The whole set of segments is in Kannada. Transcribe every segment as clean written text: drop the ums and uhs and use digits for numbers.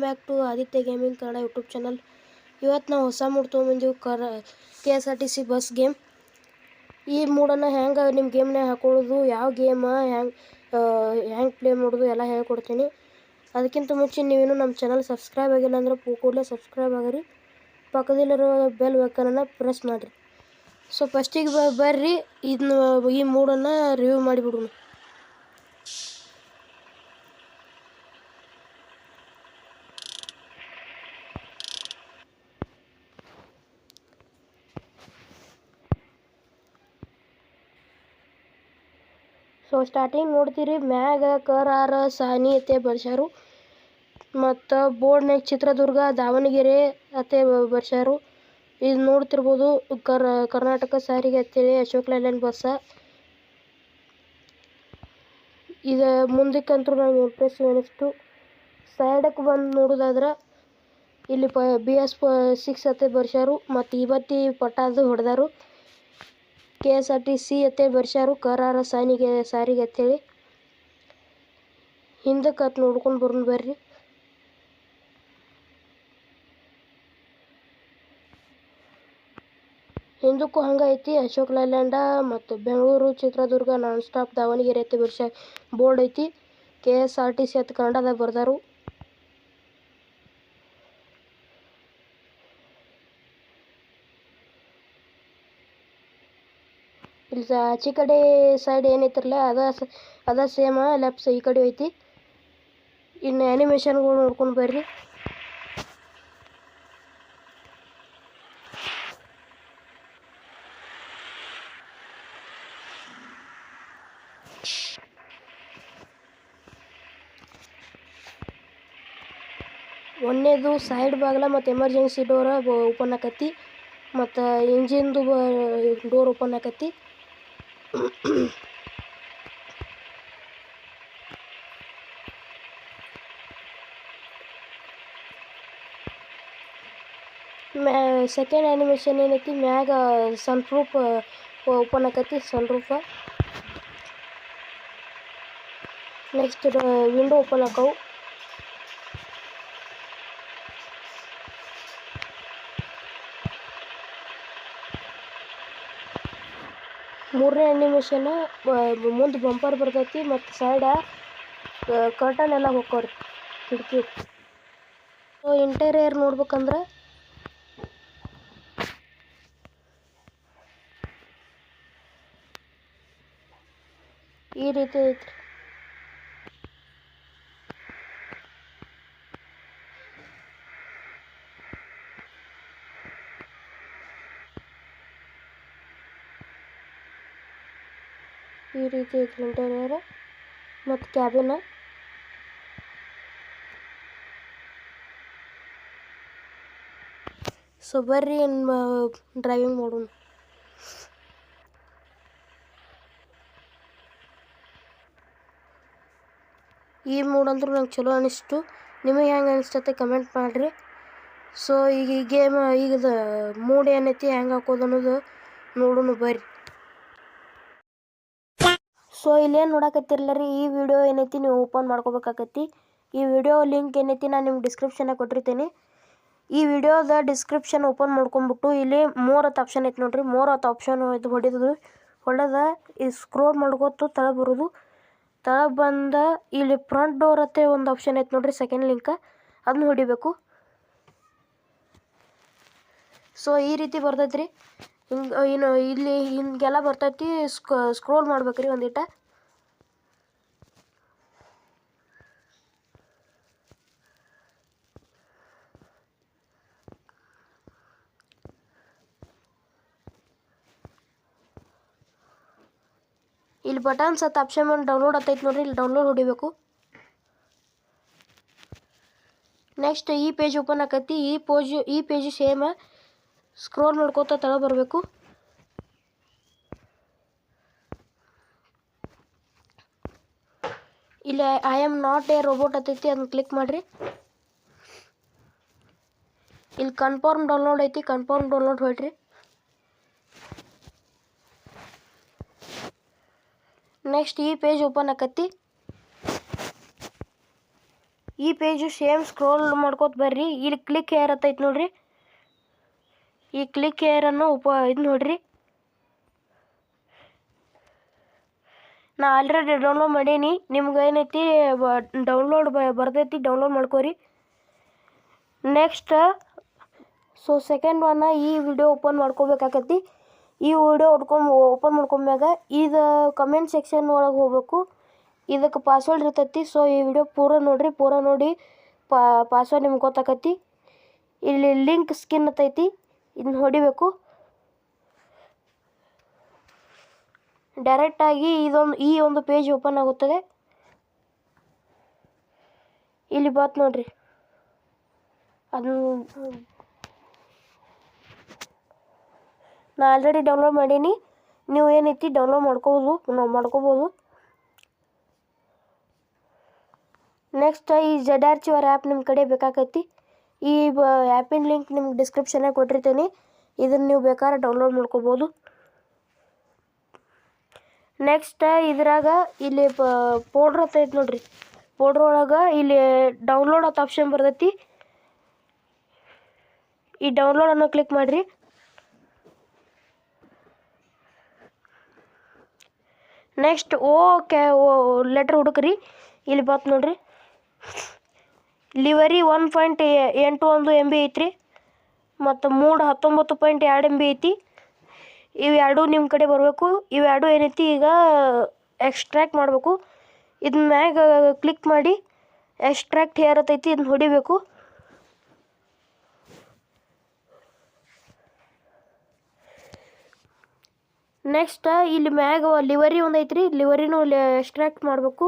Back to Aditya gaming Kannada YouTube channel. ಇವತ್ತು ನಾವು ಹೊಸ ಮೂಡ್ ತೊಗೊಂಬಂದೀವಿ. KSRTC bus game. ಈ ಮೂಡನ್ನು ಹೆಂಗೆ ನಿಮ್ಮ ಗೇಮ್ನಾಗ ಹಾಕೊಳ್ಳೋದು, ಯಾವ ಗೇಮ ಹೆಂಗೆ ಪ್ಲೇ ಮಾಡೋದು ಎಲ್ಲ ಹೇಳ್ಕೊಡ್ತೀನಿ. ಅದಕ್ಕಿಂತ ಮುಂಚೆ ನೀವೇನು ನಮ್ಮ ಚಾನಲ್ ಸಬ್ಸ್ಕ್ರೈಬ್ ಆಗಿಲ್ಲ ಅಂದ್ರೆ ಕೂಡಲೇ ಸಬ್ಸ್ಕ್ರೈಬ್ ಆಗಿರಿ. ಪಕ್ಕದಲ್ಲಿರೋ ಬೆಲ್ ಐಕಾನನ್ನು ಪ್ರೆಸ್ ಮಾಡಿರಿ. ಸೊ ಫಸ್ಟಿಗೆ ಬರ್ರಿ ಈ ಮೂಡನ್ನು ರಿವ್ಯೂ ಮಾಡಿಬಿಡೋಣ. ಸೊ ಸ್ಟಾರ್ಟಿಂಗ್ ನೋಡ್ತೀರಿ, ಮ್ಯಾಗ KR ಸಾನಿ ಅತ್ತೆ ಬರ್ಸ್ಯಾರು. ಮತ್ತು ಬೋರ್ಡ್ನಾಗ ಚಿತ್ರದುರ್ಗ ದಾವಣಗೆರೆ ಅತ್ತೆ ಬರ್ಸ್ಯಾರು. ಇದು ನೋಡ್ತಿರ್ಬೋದು ಕರ್ನಾಟಕ ಸಾರಿಗೆ ಅಂತೇಳಿ ಅಶೋಕ್ ಲೇಲ್ಯಾಂಡ್ ಬಸ್ಸ. ಇದು ಮುಂದಕ್ಕಂತೂ ನಂಗೆ ಇಂಪ್ರೆಸಿವ್ ಅನ್ನಿಸ್ತು. ಸೈಡಕ್ಕೆ ಬಂದು ನೋಡೋದಾದ್ರೆ ಇಲ್ಲಿ BS6 ಅತ್ತೆ ಬರ್ಸ್ಯಾರು. ಮತ್ತು ಇವತ್ತಿ ಪಟಾದು ಹೊಡೆದಾರು. KSRTC ಅತ್ತೆ ಬರ್ಸ್ಯಾರು, KR ಸಾರಿಗೆ ಅಂತೇಳಿ. ಹಿಂದಕ್ಕೆ ನೋಡ್ಕೊಂಡು ಬರೋಣ ಬರ್ರಿ. ಹಿಂದಕ್ಕೂ ಹಂಗೈತಿ ಅಶೋಕ್ ಲೇಲ್ಯಾಂಡ ಮತ್ತು ಬೆಂಗಳೂರು ಚಿತ್ರದುರ್ಗ ನಾನ್ ಸ್ಟಾಪ್ ದಾವಣಗೆರೆ ಅತ್ತೆ ಬೋರ್ಡ್ ಐತಿ. KSRTC ಅಂತ ಕನ್ನಡದಾಗ ಬರ್ದಾರು. ಇಲ್ಲಿ ಆಚೆ ಕಡೆ ಸೈಡ್ ಏನೈತಿರಲ್ಲ ಅದ ಸೇಮ ಲೆಫ್ಟ್ ಈ ಕಡೆ ಐತಿ. ಇನ್ನು ಆ್ಯನಿಮೇಷನ್ಗಳು ನೋಡ್ಕೊಂಡು ಬರ್ರಿ. ಒಂದೇದು ಸೈಡ್ ಬಾಗಿಲ ಮತ್ತು ಎಮರ್ಜೆನ್ಸಿ ಡೋರ ಓಪನ್ ಆಕತಿ. ಮತ್ತು ಇಂಜಿನ್ದು ಡೋರ್ ಓಪನ್ ಆಕತಿ. ಸೆಕೆಂಡ್ ಆ್ಯನಿಮೇಷನ್ ಏನೈತಿ, ಮ್ಯಾಗ ಸನ್ರೂಫ್ ಓಪನ್ ಆಕತಿ. ಸನ್ರೂಫ ನೆಕ್ಸ್ಟ್ ವಿಂಡೋ ಓಪನ್ ಆಕವು. ಮೂರನೇ ಆ್ಯನಿಮೇಷನ್ ಮುಂದೆ ಬಂಪರ್ ಬರ್ತೈತಿ ಮತ್ತು ಸೈಡ ಕರ್ಟನ್ ಎಲ್ಲ ಹೋಗ್ಕವ್ರಿ ಕಿಟಕಿ. ಸೊ ಇಂಟೀರಿಯರ್ ನೋಡ್ಬೇಕಂದ್ರೆ ಈ ರೀತಿ ಐತ್ರಿ. ಈ ರೀತಿ ಐತಿ ಇಂಟೀರಿಯರ್ ಮತ್ತು ಕ್ಯಾಬಿನ. ಸೊ ಬರ್ರಿ ಡ್ರೈವಿಂಗ್ ಮಾಡೋಣ. ಈ ಮೂಡ್ ಅಂದ್ರೂ ನಂಗೆ ಚಲೋ ಅನಿಸ್ತು. ನಿಮಗೆ ಹೆಂಗೆ ಅನಿಸ್ತೈತೆ ಕಮೆಂಟ್ ಮಾಡಿರಿ. ಸೊ ಈಗ ಈ ಗೇಮ್ ಈಗದ ಮೂಡ್ ಏನೈತಿ ಹೆಂಗೆ ಹಾಕೋದು ಅನ್ನೋದು ನೋಡೋಣ ಬರ್ರಿ. ಸೊ ಇಲ್ಲೇನು ನೋಡಕತ್ತಿರಲ್ಲ ರೀ, ಈ ವಿಡಿಯೋ ಏನೈತಿ ನೀವು ಓಪನ್ ಮಾಡ್ಕೋಬೇಕಾಕತಿ. ಈ ವಿಡಿಯೋ ಲಿಂಕ್ ಏನೈತಿ ನಾನು ನಿಮ್ಗೆ ಡಿಸ್ಕ್ರಿಪ್ಷನಾಗ ಕೊಟ್ಟಿರ್ತೀನಿ. ಈ ವಿಡಿಯೋದ ಡಿಸ್ಕ್ರಿಪ್ಷನ್ ಓಪನ್ ಮಾಡ್ಕೊಂಬಿಟ್ಟು ಇಲ್ಲಿ ಮೋರ್ ಅಂತ ಆಪ್ಷನ್ ಐತೆ ನೋಡ್ರಿ. ಮೋರ್ ಅಂತ ಆಪ್ಷನ್ ಇದು ಹೊಡೆದ ಈ ಸ್ಕ್ರೋಲ್ ಮಾಡ್ಕೋತು ತಳಗೆ ಬರೋದು. ತಳಗೆ ಬಂದ ಇಲ್ಲಿ ಫ್ರಂಟ್ ಡೋರ್ ಅಂತ ಒಂದು ಆಪ್ಷನ್ ಐತೆ ನೋಡ್ರಿ, ಸೆಕೆಂಡ್ ಲಿಂಕ್ ಅದನ್ನ ಹೊಡಿಬೇಕು. ಸೊ ಈ ರೀತಿ ಬರ್ತೈತ್ರಿ. ಇನ್ನು ಇಲ್ಲಿ ಹಿಂಗೆಲ್ಲ ಬರ್ತೈತಿ. ಸ್ಕ್ರೋಲ್ ಮಾಡ್ಬೇಕ್ರಿ ಒಂದಿಟ. ಇಲ್ಲಿ ಬಟನ್ಸ್ ಅಂತ ಆಪ್ಷನ್ ಒಂದು ಡೌನ್ಲೋಡ್ ಆಗ್ತೈತಿ ನೋಡ್ರಿ, ಇಲ್ಲಿ ಡೌನ್ಲೋಡ್ ಹೊಡಿಬೇಕು. ನೆಕ್ಸ್ಟ್ ಈ ಪೇಜ್ ಓಪನ್ ಆಕತಿ. ಈ ಪೇಜ್ ಸೇಮ್ ಸ್ಕ್ರೋಲ್ ಮಾಡ್ಕೋತಾ ತಳ ಬರಬೇಕು. ಇಲ್ಲಿ I am not A robot ಅಂತೈತಿ, ಅದನ್ನ ಕ್ಲಿಕ್ ಮಾಡಿರಿ. ಇಲ್ಲಿ ಕನ್ಫರ್ಮ್ ಡೌನ್ಲೋಡ್ ಐತಿ, ಕನ್ಫರ್ಮ್ ಡೌನ್ಲೋಡ್ ಹೊಡ್ರಿ. ನೆಕ್ಸ್ಟ್ ಈ ಪೇಜ್ ಓಪನ್ ಆಕತಿ. ಈ ಪೇಜು ಸೇಮ್ ಸ್ಕ್ರೋಲ್ ಮಾಡ್ಕೋತ ಬರ್ರಿ. ಇಲ್ಲಿ ಕ್ಲಿಕ್ ಹೇರ್ ಹತ್ತೈತೆ ನೋಡ್ರಿ. ಈ ಕ್ಲಿಕ್ ಹೇರನ್ನು ಇದು ನೋಡ್ರಿ. ನಾ ಆಲ್ರೆಡಿ ಡೌನ್ಲೋಡ್ ಮಾಡೀನಿ. ನಿಮ್ಗೆ ಏನೈತಿ ಡೌನ್ಲೋಡ್ ಬರ್ತೈತಿ, ಡೌನ್ಲೋಡ್ ಮಾಡ್ಕೋರಿ. ನೆಕ್ಸ್ಟ್ ಸೆಕೆಂಡ್ ಒನ್ ಈ ವಿಡಿಯೋ ಓಪನ್ ಮಾಡ್ಕೋಬೇಕಾಕತಿ. ಈ ವಿಡಿಯೋ ಓಪನ್ ಮಾಡ್ಕೊಂಡ್ಮ್ಯಾಗ ಇದು ಕಮೆಂಟ್ ಸೆಕ್ಷನ್ ಒಳಗೆ ಹೋಗ್ಬೇಕು. ಇದಕ್ಕೆ ಪಾಸ್ವರ್ಡ್ ಇರ್ತೈತಿ. ಸೊ ಈ ವಿಡಿಯೋ ಪೂರ ನೋಡ್ರಿ. ಪೂರ ನೋಡಿ ಪಾಸ್ವರ್ಡ್ ನಿಮ್ಗೆ ಗೊತ್ತಾಕತಿ. ಇಲ್ಲಿ ಲಿಂಕ್ ಸ್ಕಿನ್ ಅಂತೈತಿ, ಇದನ್ನ ಹೊಡಿಬೇಕು. ಡೈರೆಕ್ಟಾಗಿ ಈ ಒಂದು ಪೇಜ್ ಓಪನ್ ಆಗುತ್ತದೆ. ಇಲ್ಲಿ ಬಾತ್ ನೋಡ್ರಿ. ನಾ ಆಲ್ರೆಡಿ ಡೌನ್ಲೋಡ್ ಮಾಡೀನಿ. ನೀವು ಏನೈತಿ ಡೌನ್ಲೋಡ್ ಮಾಡ್ಕೋಬೋದು. ನೆಕ್ಸ್ಟ್ ಈ ZArchiver ಆ್ಯಪ್ ನಿಮ್ಮ ಕಡೆ ಬೇಕಾಕೈತಿ. ಈ ಆ್ಯಪಿನ ಲಿಂಕ್ ನಿಮ್ಗೆ ಡಿಸ್ಕ್ರಿಪ್ಷನ್ನಾಗ ಕೊಟ್ಟಿರ್ತೀನಿ. ಇದನ್ನು ನೀವು ಬೇಕಾದ್ರೆ ಡೌನ್ಲೋಡ್ ಮಾಡ್ಕೋಬೋದು. ನೆಕ್ಸ್ಟ್ ಇದ್ರಾಗ ಇಲ್ಲಿ ಪೌಡ್ರ್ ಅಂತೈತಿ ನೋಡ್ರಿ. ಪೌಡ್ರ್ ಒಳಗೆ ಇಲ್ಲಿ ಡೌನ್ಲೋಡ್ ಅಂತ ಆಪ್ಷನ್ ಬರ್ತೈತಿ. ಈ ಡೌನ್ಲೋಡನ್ನು ಕ್ಲಿಕ್ ಮಾಡಿರಿ. ನೆಕ್ಸ್ಟ್ ಲೆಟ್ರ್ ಹುಡುಕ್ರಿ. ಇಲ್ಲಿ ಬಾತ್ ನೋಡ್ರಿ. ಲಿವರಿ 1.81 MB ಐತ್ರಿ, ಮತ್ತು 19.2 MB ಐತಿ. ಇವೆರಡು ನಿಮ್ಮ ಕಡೆ ಬರಬೇಕು. ಇವೆರಡು ಏನೈತಿ ಈಗ ಎಕ್ಸ್ಟ್ರಾಕ್ಟ್ ಮಾಡಬೇಕು. ಇದನ್ನ ಮ್ಯಾಗ ಕ್ಲಿಕ್ ಮಾಡಿ ಎಕ್ಸ್ಟ್ರಾಕ್ಟ್ ಹೇರ್ ಅಂತೈತಿ, ಇದನ್ನ ಹೊಡಿಬೇಕು. ನೆಕ್ಸ್ಟ್ ಇಲ್ಲಿ ಮ್ಯಾಗ ಲಿವರಿ ಒಂದು ಐತ್ರಿ, ಲಿವರಿನೂ ಎಕ್ಸ್ಟ್ರಾಕ್ಟ್ ಮಾಡಬೇಕು.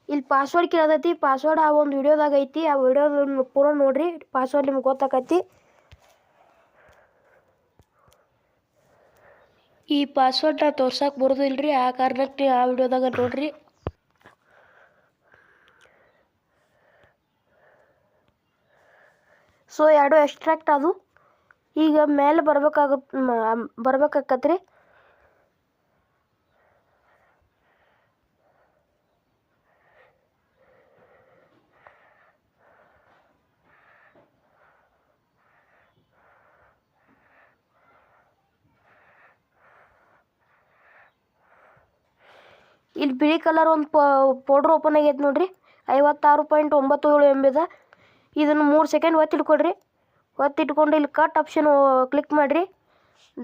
ಇಲ್ಲಿ ಪಾಸ್ವರ್ಡ್ ಕೇಳತೈತಿ. ಪಾಸ್ವರ್ಡ್ ಆ ಒಂದು ವಿಡಿಯೋದಾಗ ಐತಿ. ಆ ವಿಡಿಯೋದ ಪೂರ ನೋಡ್ರಿ. ಪಾಸ್ವರ್ಡ್ ನಿಮ್ಗೆ ಗೊತ್ತಾಕತಿ. ಈ ಪಾಸ್ವರ್ಡ್ನ ತೋರ್ಸಕ್ಕೆ ಬರೋದಿಲ್ರಿ, ಆ ಕಾರಣಕ್ಕೆ ಆ ವಿಡಿಯೋದಾಗ ನೋಡ್ರಿ. ಸೊ ಎರಡು ಎಕ್ಸ್ಟ್ರಾಕ್ಟ್ ಅದು ಈಗ ಮೇಲೆ ಬರ್ಬೇಕಾಕತ್ರಿ. ಇಲ್ಲಿ ಬಿಳಿ ಕಲರ್ ಒಂದು ಪೌಡ್ರ್ ಓಪನ್ ಆಗೈತೆ ನೋಡ್ರಿ. 56.97 MB ಅದ. ಇದನ್ನು 3 ಸೆಕೆಂಡ್ ಒತ್ತಿಟ್ಕೊಡ್ರಿ. ಒತ್ತಿಟ್ಕೊಂಡು ಇಲ್ಲಿ ಕಟ್ ಆಪ್ಷನ್ ಕ್ಲಿಕ್ ಮಾಡಿರಿ.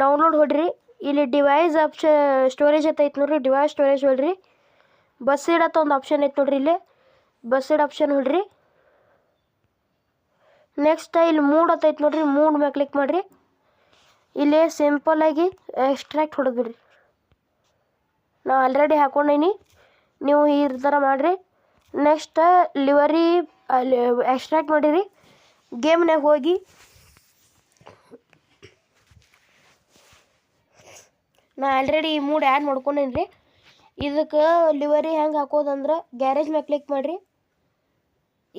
ಡೌನ್ಲೋಡ್ ಹೊಡ್ರಿ. ಇಲ್ಲಿ ಡಿವೈಸ್ ಸ್ಟೋರೇಜ್ ಐತೆ ನೋಡ್ರಿ. ಡಿವೈಸ್ ಸ್ಟೋರೇಜ್ ಹೊಡ್ರಿ. ಬಸ್ ಇಡತ್ತ ಒಂದು ಆಪ್ಷನ್ ಐತೆ ನೋಡ್ರಿ. ಇಲ್ಲಿ ಬಸ್ ಇಡ ಆಪ್ಷನ್ ಹೊಡ್ರಿ. ನೆಕ್ಸ್ಟ್ ಇಲ್ಲಿ ಮೂಡ್ ಐತೆ ನೋಡ್ರಿ. ಮೂಡ್ ಮ್ಯಾಗ ಕ್ಲಿಕ್ ಮಾಡಿರಿ. ಇಲ್ಲಿ ಸಿಂಪಲ್ಲಾಗಿ ಎಕ್ಸ್ಟ್ರಾಕ್ಟ್ ಹೊಡೆದ್ಬಿಡ್ರಿ. ನಾ ಆಲ್ರೆಡಿ ಹಾಕೊಂಡೀನಿ, ನೀವು ಈ ಥರ ಮಾಡಿರಿ. ನೆಕ್ಸ್ಟ್ ಲಿವರಿ ಎಕ್ಸ್ಟ್ರಾಕ್ಟ್ ಮಾಡಿರಿ. ಗೇಮ್ನಾಗ ಹೋಗಿ ನಾ ಆಲ್ರೆಡಿ ಈ ಮೂಡ್ ಆ್ಯಡ್ ಮಾಡ್ಕೊಂಡೇನಿ ರೀ. ಇದಕ್ಕೆ ಲಿವರಿ ಹೆಂಗೆ ಹಾಕೋದಂದ್ರೆ ಗ್ಯಾರೇಜ್ ಮ್ಯಾಗ ಕ್ಲಿಕ್ ಮಾಡಿರಿ.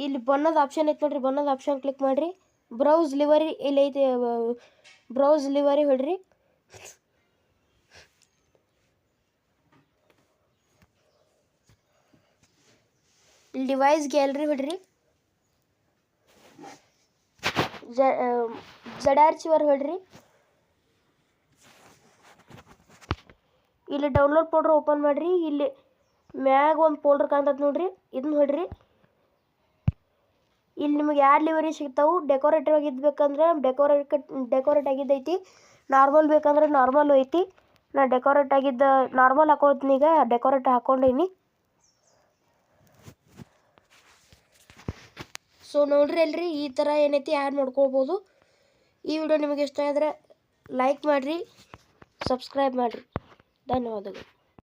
ಇಲ್ಲಿ ಬಣ್ಣದ ಆಪ್ಷನ್ ಐತೆ ನೋಡ್ರಿ. ಬಣ್ಣದ ಆಪ್ಷನ್ ಕ್ಲಿಕ್ ಮಾಡಿರಿ. ಬ್ರೌಸ್ ಲಿವರಿ ಇಲ್ಲಿ ಐತೆ. ಬ್ರೌಸ್ ಲಿವರಿ ಹೊಡ್ರಿ. ಇಲ್ಲಿ ಡಿವೈಸ್ ಗ್ಯಾಲರಿ ಹೊಡ್ರಿ. ZArchiver ಹೊಡ್ರಿ. ಇಲ್ಲಿ ಡೌನ್ಲೋಡ್ ಪೌಡ್ರ್ ಓಪನ್ ಮಾಡಿರಿ. ಇಲ್ಲಿ ಮ್ಯಾಗ ಒಂದು ಫೋಲ್ಡರ್ ಕಾಣ್ತದೆ ನೋಡ್ರಿ, ಇದನ್ನ ಹೊಡ್ರಿ. ಇಲ್ಲಿ ನಿಮಗೆ ಎರಡು ಲಿವರಿ ಸಿಗ್ತಾವೆ. ಡೆಕೋರೇಟಿವ್ ಆಗಿದ್ಬೇಕಂದ್ರೆ ಡೆಕೋರೇಟ್ ಆಗಿದ್ದೈತಿ. ನಾರ್ಮಲ್ ಬೇಕಂದ್ರೆ ನಾರ್ಮಲ್ ಐತಿ. ನಾ ಡೆಕೋರೇಟ್ ಆಗಿದ್ದ ನಾರ್ಮಲ್ ಹಾಕೊಳ್ತೀನಿ. ಈಗ ಡೆಕೋರೇಟ್ ಹಾಕೊಂಡೀನಿ. ಸೊ ನೋಡ್ರಿ ಅಲ್ರಿ, ಈ ಥರ ಏನೈತಿ ಆ್ಯಡ್ ಮಾಡ್ಕೊಳ್ಬೋದು. ಈ ವಿಡಿಯೋ ನಿಮಗೆ ಇಷ್ಟ ಆದರೆ ಲೈಕ್ ಮಾಡಿರಿ, ಸಬ್ಸ್ಕ್ರೈಬ್ ಮಾಡಿರಿ. ಧನ್ಯವಾದಗಳು.